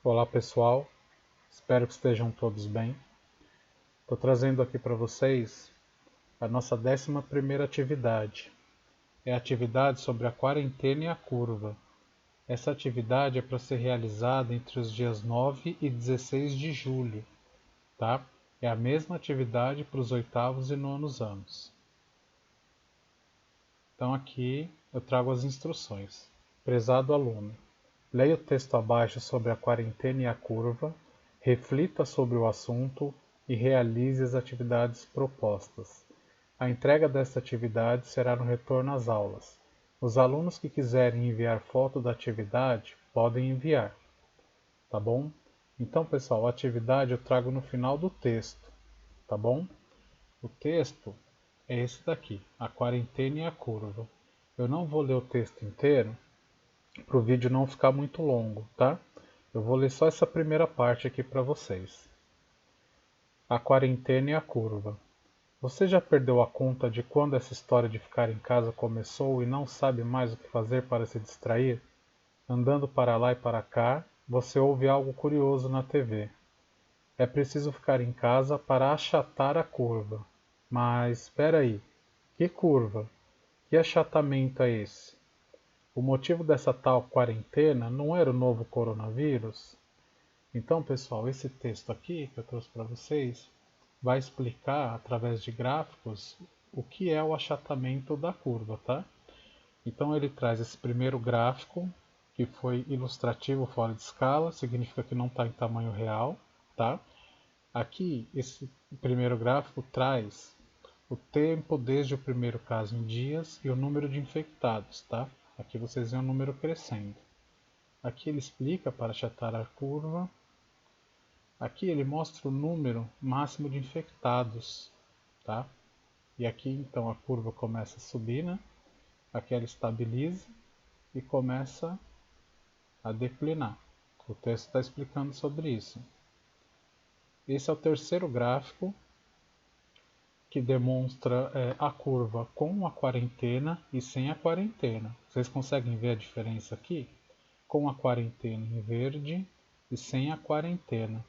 Olá pessoal, espero que estejam todos bem. Estou trazendo aqui para vocês a nossa 11ª atividade. É a atividade sobre a quarentena e a curva. Essa atividade é para ser realizada entre os dias 9 e 16 de julho, tá? É a mesma atividade para os 8º e 9º anos. Então aqui eu trago as instruções. Prezado aluno, leia o texto abaixo sobre a quarentena e a curva, reflita sobre o assunto e realize as atividades propostas. A entrega desta atividade será no retorno às aulas. Os alunos que quiserem enviar foto da atividade podem enviar, tá bom? Então, pessoal, a atividade eu trago no final do texto, tá bom? O texto é esse daqui, a quarentena e a curva. Eu não vou ler o texto inteiro, para o vídeo não ficar muito longo, tá? Eu vou ler só essa primeira parte aqui para vocês. A quarentena e a curva. Você já perdeu a conta de quando essa história de ficar em casa começou e não sabe mais o que fazer para se distrair? Andando para lá e para cá, você ouve algo curioso na TV. É preciso ficar em casa para achatar a curva. Mas espera aí, que curva? Que achatamento é esse? O motivo dessa tal quarentena não era o novo coronavírus? Então, pessoal, esse texto aqui que eu trouxe para vocês vai explicar, através de gráficos, o que é o achatamento da curva, tá? Então ele traz esse primeiro gráfico, que foi ilustrativo fora de escala, significa que não está em tamanho real, tá? Aqui, esse primeiro gráfico traz o tempo desde o primeiro caso em dias e o número de infectados, tá? Aqui vocês veem o número crescendo. Aqui ele explica para achatar a curva. Aqui ele mostra o número máximo de infectados, tá? E aqui então a curva começa a subir, né? Aqui ela estabiliza e começa a declinar. O texto está explicando sobre isso. Esse é o terceiro gráfico que demonstra a curva com a quarentena e sem a quarentena. Vocês conseguem ver a diferença aqui? Com a quarentena em verde e sem a quarentena.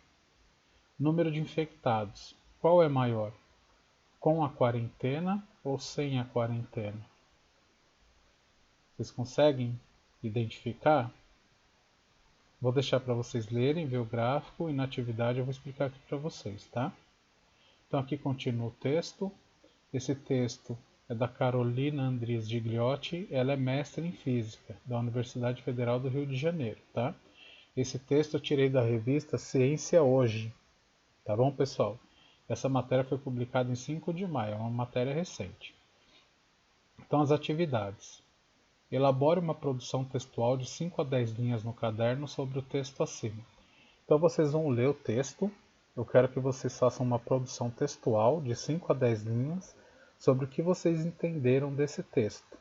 Número de infectados. Qual é maior? Com a quarentena ou sem a quarentena? Vocês conseguem identificar? Vou deixar para vocês lerem, ver o gráfico e na atividade eu vou explicar aqui para vocês, tá? Então aqui continua o texto. Esse texto é da Carolina Andres Gigliotti, ela é mestre em Física, da Universidade Federal do Rio de Janeiro, tá? Esse texto eu tirei da revista Ciência Hoje, tá bom, pessoal? Essa matéria foi publicada em 5 de maio, é uma matéria recente. Então, as atividades. Elabore uma produção textual de 5 a 10 linhas no caderno sobre o texto acima. Então, vocês vão ler o texto. Eu quero que vocês façam uma produção textual de 5 a 10 linhas sobre o que vocês entenderam desse texto.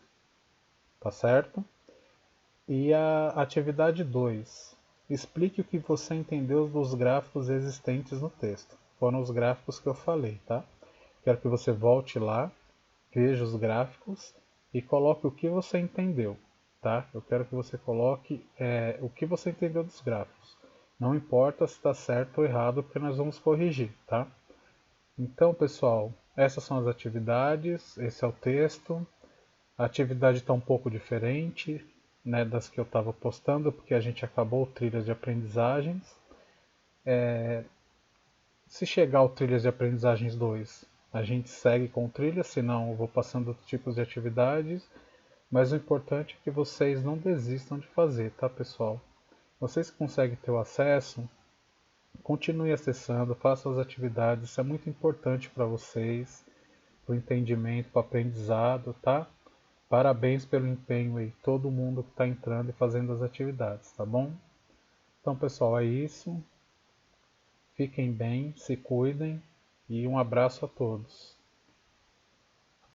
Tá certo? E a atividade 2. Explique o que você entendeu dos gráficos existentes no texto. Foram os gráficos que eu falei, tá? Quero que você volte lá, veja os gráficos e coloque o que você entendeu, tá? Eu quero que você coloque o que você entendeu dos gráficos. Não importa se está certo ou errado, porque nós vamos corrigir, tá? Então, pessoal, essas são as atividades, esse é o texto. A atividade está um pouco diferente, né, das que eu estava postando, porque a gente acabou trilhas de aprendizagens. Se chegar ao trilhas de aprendizagens 2, a gente segue com trilhas, senão eu vou passando outros tipos de atividades. Mas o importante é que vocês não desistam de fazer, tá, pessoal? Vocês que conseguem ter o acesso, continue acessando, façam as atividades, isso é muito importante para vocês, para o entendimento, para o aprendizado, tá? Parabéns pelo empenho aí, todo mundo que está entrando e fazendo as atividades, tá bom? Então, pessoal, é isso. Fiquem bem, se cuidem e um abraço a todos.